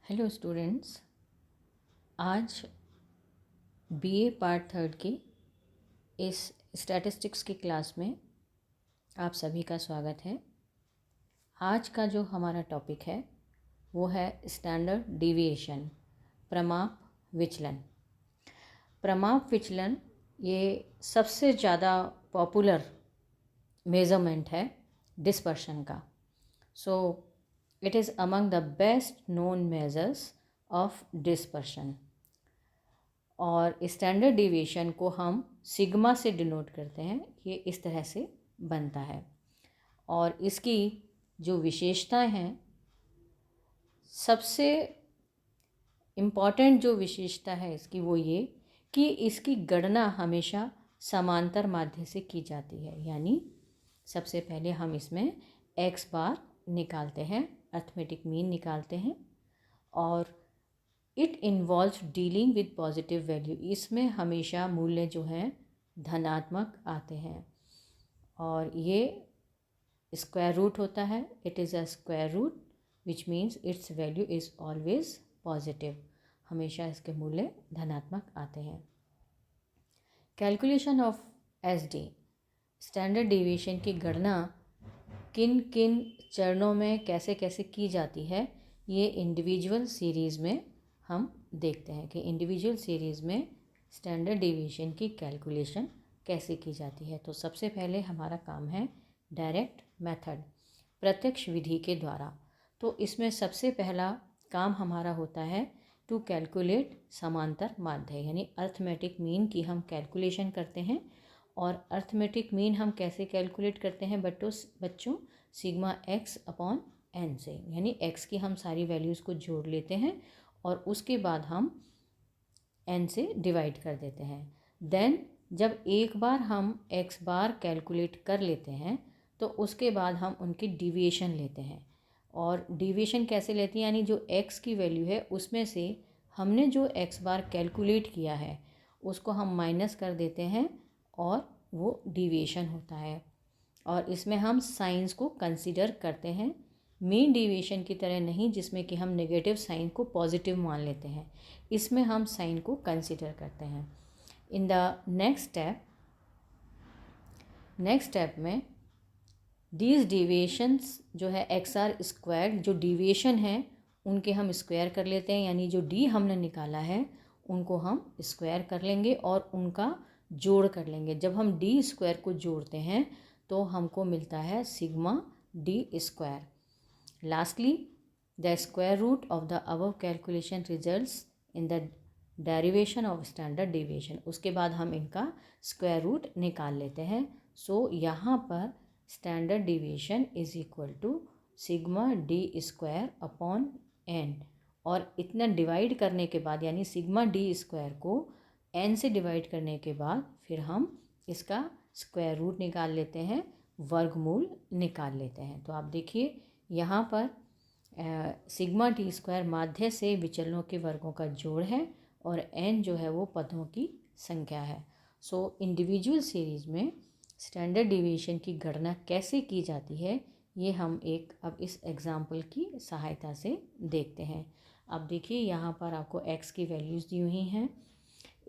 Hello students, आज BA part third की इस स्टैटिस्टिक्स की क्लास में आप सभी का स्वागत है। आज का जो हमारा टॉपिक है वो है स्टैंडर्ड डिविएशन, प्रमाप विचलन। प्रमाप विचलन ये सबसे ज़्यादा पॉपुलर मेज़रमेंट है डिस्पर्शन का। So it is among the best known measures of dispersion. और स्टैंडर्ड डिविएशन को हम सिग्मा से डिनोट करते हैं। ये इस तरह से बनता है और इसकी जो विशेषताएं हैं, सबसे इम्पॉर्टेंट जो विशेषता है इसकी वो ये कि इसकी गणना हमेशा समांतर माध्य से की जाती है। यानी सबसे पहले हम इसमें एक्स बार निकालते हैं, अर्थमेटिक मीन निकालते हैं, और it involves dealing with positive value. इसमें हमेशा मूल्य जो हैं धनात्मक आते हैं और ये स्क्वायर रूट होता है। It is a square root which means its value is always positive. हमेशा इसके मूल्य धनात्मक आते हैं। Calculation of SD, standard deviation की गणना किन किन चरणों में कैसे कैसे की जाती है, ये इंडिविजुअल सीरीज़ में हम देखते हैं कि इंडिविजुअल सीरीज़ में स्टैंडर्ड डेविएशन की कैलकुलेशन कैसे की जाती है। तो सबसे पहले हमारा काम है डायरेक्ट मेथड, प्रत्यक्ष विधि के द्वारा। तो इसमें सबसे पहला काम हमारा होता है टू कैलकुलेट समांतर माध्य, यानी अर्थमेटिक मीन की हम कैलकुलेशन करते हैं। और अर्थमेटिक मीन हम कैसे कैलकुलेट करते हैं बच्चों, सिग्मा एक्स अपॉन एन से, यानी एक्स की हम सारी वैल्यूज़ को जोड़ लेते हैं और उसके बाद हम n से डिवाइड कर देते हैं। देन जब एक बार हम x बार कैलकुलेट कर लेते हैं तो उसके बाद हम उनकी डिविएशन लेते हैं। और डिविएशन कैसे लेते हैं, यानी जो x की वैल्यू है उसमें से हमने जो x बार कैलकुलेट किया है उसको हम माइनस कर देते हैं और वो डिविएशन होता है। और इसमें हम साइंस को कंसीडर करते हैं, मीन डिविएशन की तरह नहीं जिसमें कि हम नेगेटिव साइन को पॉजिटिव मान लेते हैं। इसमें हम साइन को कंसीडर करते हैं। इन द नेक्स्ट स्टेप में दीज डिविएशंस जो है एक्स आर स्क्वायर, जो डिविएशन है उनके हम स्क्वायर कर लेते हैं, यानी जो डी हमने निकाला है उनको हम स्क्वायर कर लेंगे और उनका जोड़ कर लेंगे। जब हम डी स्क्वायर को जोड़ते हैं तो हमको मिलता है sigma D square. Lastly, the square root of the above calculation results in the derivation of standard deviation। उसके बाद हम इनका स्क्वायर रूट निकाल लेते हैं। सो यहाँ पर standard deviation is equal to sigma D square upon N, और इतना डिवाइड करने के बाद, यानी सिग्मा डी स्क्वायर को एन से डिवाइड करने के बाद फिर हम इसका स्क्वायर रूट निकाल लेते हैं, वर्गमूल निकाल लेते हैं। तो आप देखिए यहाँ पर सिग्मा टी स्क्वायर माध्य से विचलनों के वर्गों का जोड़ है और n जो है वो पदों की संख्या है। सो इंडिविजुअल सीरीज़ में स्टैंडर्ड डिविएशन की गणना कैसे की जाती है ये हम अब इस एग्जाम्पल की सहायता से देखते हैं। अब देखिए यहाँ पर आपको x की वैल्यूज़ दी हुई हैं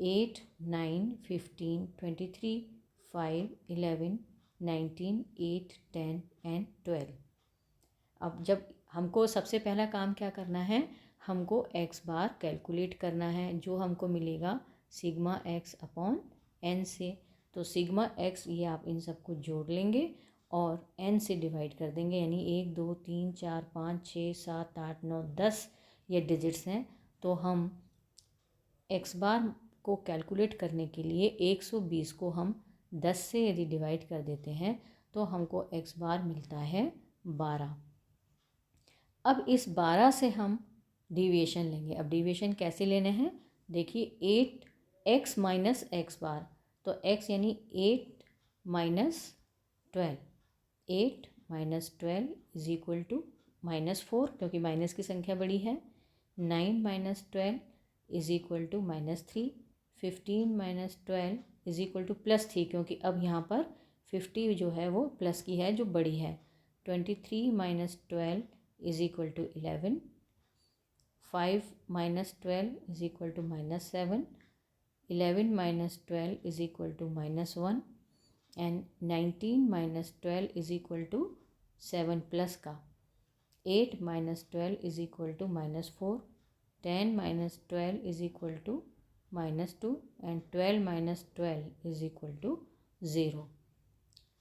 8, 9, 15, 23, 5, 11, 19, 8, 10 एंड 12। अब जब हमको सबसे पहला काम क्या करना है, हमको x बार कैलकुलेट करना है, जो हमको मिलेगा सिग्मा x अपॉन n से। तो सिग्मा x ये आप इन सबको जोड़ लेंगे और n से डिवाइड कर देंगे, यानी 1, 2, 3, 4, 5, 6, 7, 8, 9, 10 ये डिजिट्स हैं। तो हम x बार को कैलकुलेट करने के लिए 120 को हम 10 से यदि डिवाइड कर देते हैं तो हमको x बार मिलता है 12। अब इस 12 से हम डिविएशन लेंगे। अब डिविएशन कैसे लेने हैं, देखिए 8x माइनस एक्स बार, तो x यानी 8 minus 12, 8 minus 12 is equal to -4, क्योंकि माइनस की संख्या बड़ी है। 9 minus 12 is equal to -3, 15 minus 12 is equal to +3, क्योंकि अब यहाँ पर 50 जो है वो प्लस की है जो बड़ी है। 23 minus 12 is equal to 11, 5 minus 12 is equal to -7, 11 minus 12 is equal to -1 and 19 minus 12 is equal to 7 plus का 8 minus 12 is equal to -4, 10 minus 12 is equal to -2 and 12 minus 12 is equal to 0।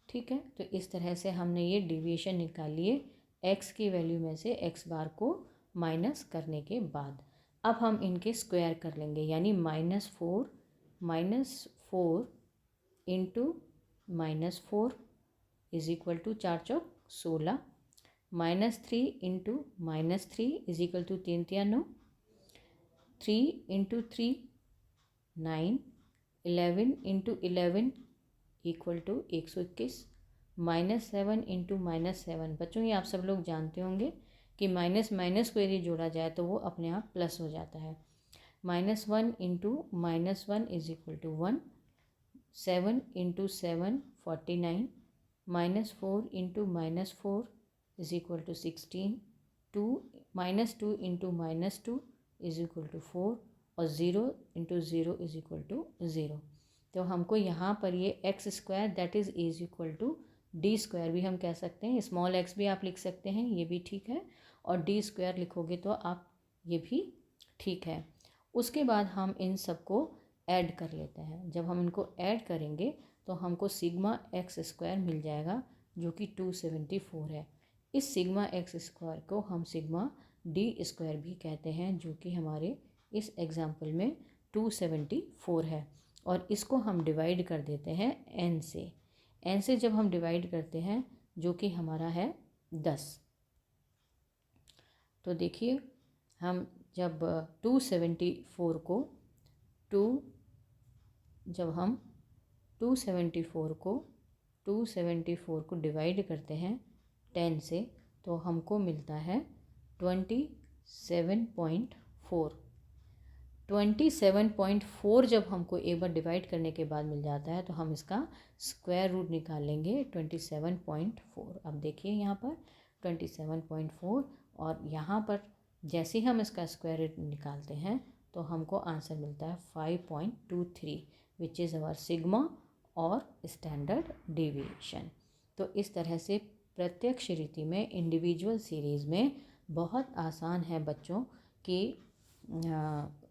ठीक है, तो इस तरह से हमने ये deviation निकाली है एक्स की वैल्यू में से एक्स बार को माइनस करने के बाद। अब हम इनके स्क्वायर कर लेंगे, यानी -4 इंटू -4 इज इक्वल टू 4 चौक 16, -3 इंटू -3 इज इक्वल टू 3 तिया 9, 3 into 3 9, 11 into 11 equal to 121, -7 into -7। बच्चों ये आप सब लोग जानते होंगे कि माइनस माइनस को यदि जोड़ा जाए तो वो अपने आप प्लस हो जाता है। -1 into -1 is equal to 1, 7 into 7 49, -4 into -4 is equal to 16, -2 into -2 is equal to 4 और 0 इंटू 0 इज इक्वल टू 0। तो हमको यहाँ पर ये X square that is equal to D square भी हम कह सकते हैं, स्मॉल एक्स भी आप लिख सकते हैं, ये भी ठीक है, और डी स्क्वायर लिखोगे तो आप ये भी ठीक है। उसके बाद हम इन सबको ऐड कर लेते हैं। जब हम इनको ऐड करेंगे तो हमको सिग्मा एक्स स्क्वायर मिल जाएगा जो कि 274 है। इस सिग्मा एक्स स्क्वायर को हम सिग्मा डी स्क्वायर भी कहते हैं, जो कि हमारे इस एग्जाम्पल में 274 है। और इसको हम डिवाइड कर देते हैं n से। n से जब हम डिवाइड करते हैं जो कि हमारा है 10, तो देखिए हम जब 274 को 274 को डिवाइड करते हैं 10 से तो हमको मिलता है 27.4। 27.4 जब हमको एक बार डिवाइड करने के बाद मिल जाता है तो हम इसका स्क्वायर रूट निकाल लेंगे 27.4। अब देखिए यहाँ पर 27.4 और यहाँ पर जैसे ही हम इसका स्क्वायर रूट निकालते हैं तो हमको आंसर मिलता है 5.23 विच इज़ अवर सिग्मा और स्टैंडर्ड डेविएशन। तो इस तरह से प्रत्यक्ष रीति में इंडिविजुअल सीरीज़ में बहुत आसान है बच्चों कि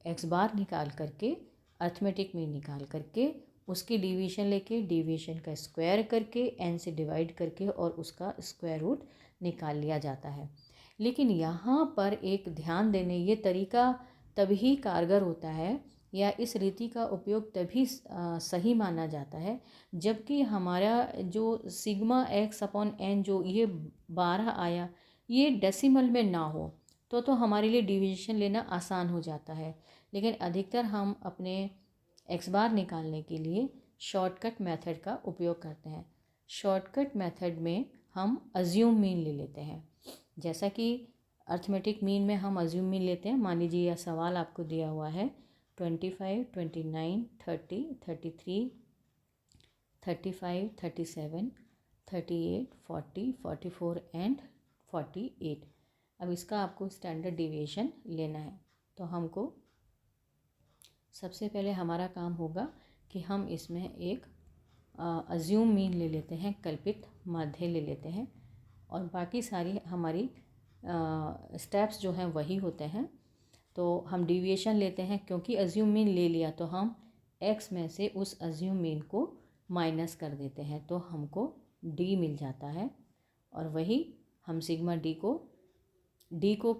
एक्स बार निकाल करके अर्थमेटिक में निकाल करके उसकी डिवीज़न लेके डिवीज़न का स्क्वायर करके n से डिवाइड करके और उसका स्क्वायर रूट निकाल लिया जाता है। लेकिन यहाँ पर एक ध्यान देने, ये तरीका तभी कारगर होता है या इस रीति का उपयोग तभी सही माना जाता है जबकि हमारा जो सिग्मा एक्स अपॉन एन जो ये 12 आया ये डेसिमल में ना हो तो हमारे लिए डिवीज़न लेना आसान हो जाता है। लेकिन अधिकतर हम अपने एक्स बार निकालने के लिए शॉर्टकट मेथड का उपयोग करते हैं। शॉर्टकट मेथड में हम अज्यूम मीन ले लेते हैं। जैसा कि अर्थमेटिक मीन में हम अज्यूम मीन लेते हैं। मान लीजिए यह सवाल आपको दिया हुआ है 25, 29, 30, 33, 35, 37, 38, 40, 44 एंड 48। अब इसका आपको स्टैंडर्ड डिविएशन लेना है तो हमको सबसे पहले हमारा काम होगा कि हम इसमें एक अज्यूम मीन ले लेते हैं, कल्पित माध्य ले लेते हैं और बाकी सारी हमारी स्टेप्स जो हैं वही होते हैं। तो हम डिविएशन लेते हैं क्योंकि अज्यूम मीन ले लिया तो हम एक्स में से उस अज्यूम मीन को माइनस कर देते हैं तो हमको डी मिल जाता है और वही हम सिग्मा डी को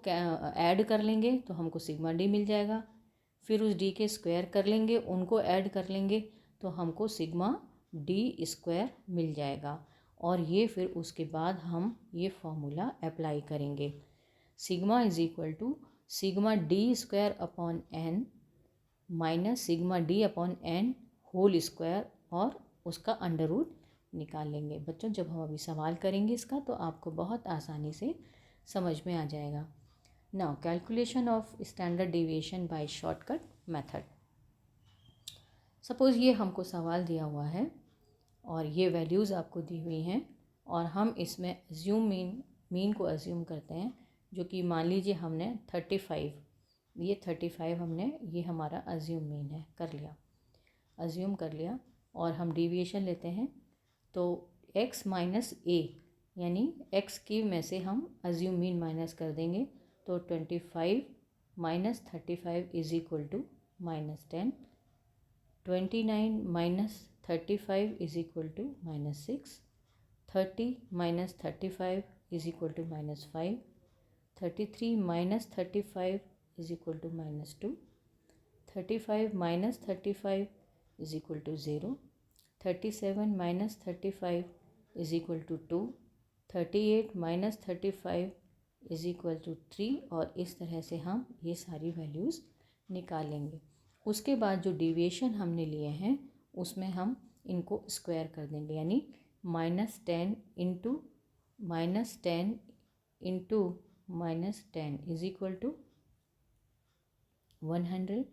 ऐड कर लेंगे तो हमको सिग्मा डी मिल जाएगा। फिर उस डी के स्क्वायर कर लेंगे, उनको ऐड कर लेंगे तो हमको सिग्मा डी स्क्वायर मिल जाएगा। और ये फिर उसके बाद हम ये फॉर्मूला अप्लाई करेंगे, sigma is equal to sigma D square upon N minus sigma D upon N whole square और उसका अंडर रूट निकाल लेंगे। बच्चों जब हम अभी सवाल करेंगे इसका तो आपको बहुत आसानी से समझ में आ जाएगा। Now calculation of standard deviation by shortcut method. Suppose ये हमको सवाल दिया हुआ है और ये वैल्यूज़ आपको दी हुई हैं और हम इसमें अज्यूम मीन को अज्यूम करते हैं जो कि मान लीजिए हमने 35 ये 35 हमने, ये हमारा अज्यूम मीन है, अज्यूम कर लिया। और हम डेविएशन लेते हैं तो x माइनस ए, यानी x की में से हम अज्यूम मीन माइनस कर देंगे। तो 25 minus 35 is equal to -10। 29 minus 35 is equal to -6। 30 minus 35 is equal to -5। 33 minus 35 is equal to -2। 35 minus 35 is equal to 0। 37 minus 35 is equal to 2। 38 minus 35 is equal to 3। और इस तरह से हम ये सारी वैल्यूज़ निकालेंगे। उसके बाद जो डेविएशन हमने लिए हैं उसमें हम इनको स्क्वायर कर देंगे, यानी -10 into -10 into -10 is equal to 100।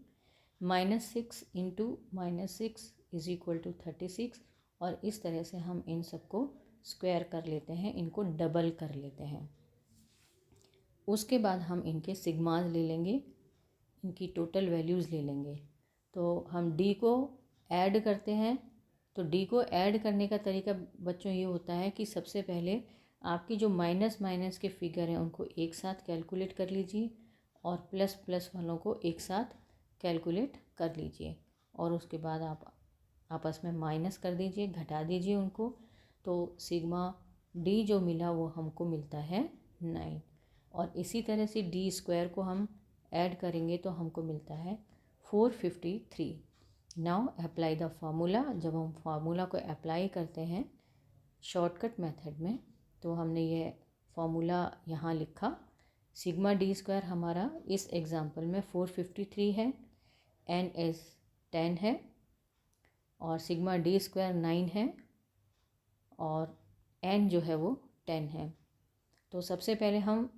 -6 into -6 is equal to 36। और इस तरह से हम इन सबको स्क्वायर कर लेते हैं, इनको डबल कर लेते हैं। उसके बाद हम इनके सिग्माज ले लेंगे, इनकी टोटल वैल्यूज़ ले लेंगे। तो हम डी को ऐड करते हैं। तो डी को ऐड करने का तरीका बच्चों ये होता है कि सबसे पहले आपकी जो माइनस माइनस के फिगर हैं उनको एक साथ कैलकुलेट कर लीजिए और प्लस प्लस वालों को एक साथ कैलकुलेट कर लीजिए। और उसके बाद आप आपस में माइनस कर दीजिए, घटा दीजिए उनको। तो सिग्मा डी जो मिला वो हमको मिलता है 9। और इसी तरह से डी स्क्वायर को हम ऐड करेंगे तो हमको मिलता है 453। Now apply the formula. जब हम फार्मूला को अप्लाई करते हैं शॉर्टकट मेथड में तो हमने ये फार्मूला यहाँ लिखा। सिग्मा डी स्क्वायर हमारा इस एग्ज़ाम्पल में 453 है, एन एस 10 है और सिग्मा डी स्क्वायर 9 है और एन जो है वो 10 है। तो सबसे पहले हम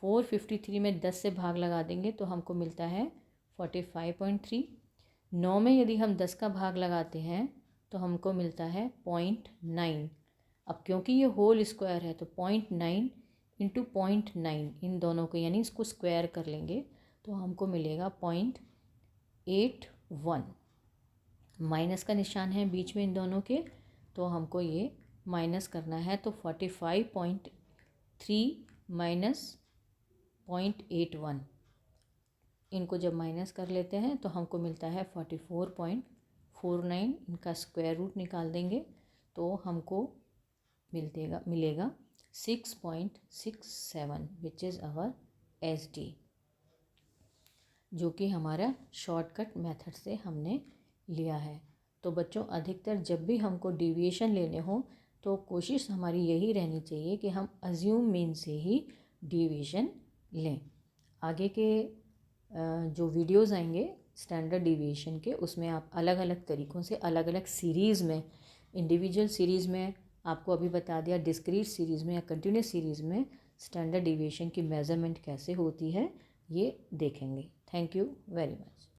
453 में 10 से भाग लगा देंगे तो हमको मिलता है 45.3। 9 में यदि हम 10 का भाग लगाते हैं तो हमको मिलता है 0.9। अब क्योंकि ये होल स्क्वायर है तो 0.9 इंटू 0.9 इन दोनों को, यानी इसको स्क्वायर कर लेंगे तो हमको मिलेगा 0.81। माइनस का निशान है बीच में इन दोनों के, तो हमको ये माइनस करना है। तो 45.3 माइनस 0.81, इनको जब माइनस कर लेते हैं तो हमको मिलता है 44.49। इनका स्क्वायर रूट निकाल देंगे तो हमको मिलेगा 6.67 विच इज़ आवर SD, जो कि हमारा शॉर्टकट मेथड से हमने लिया है। तो बच्चों अधिकतर जब भी हमको डेविएशन लेने हो तो कोशिश हमारी यही रहनी चाहिए कि हम अज्यूम मीन से ही डेविएशन लें। आगे के जो वीडियोज़ आएंगे स्टैंडर्ड डेविएशन के, उसमें आप अलग अलग तरीक़ों से अलग अलग सीरीज़ में, इंडिविजुअल सीरीज़ में आपको अभी बता दिया, डिस्क्रीट सीरीज़ में या कंटिन्यूस सीरीज़ में स्टैंडर्ड डेविएशन की मेज़रमेंट कैसे होती है ये देखेंगे। Thank you very much.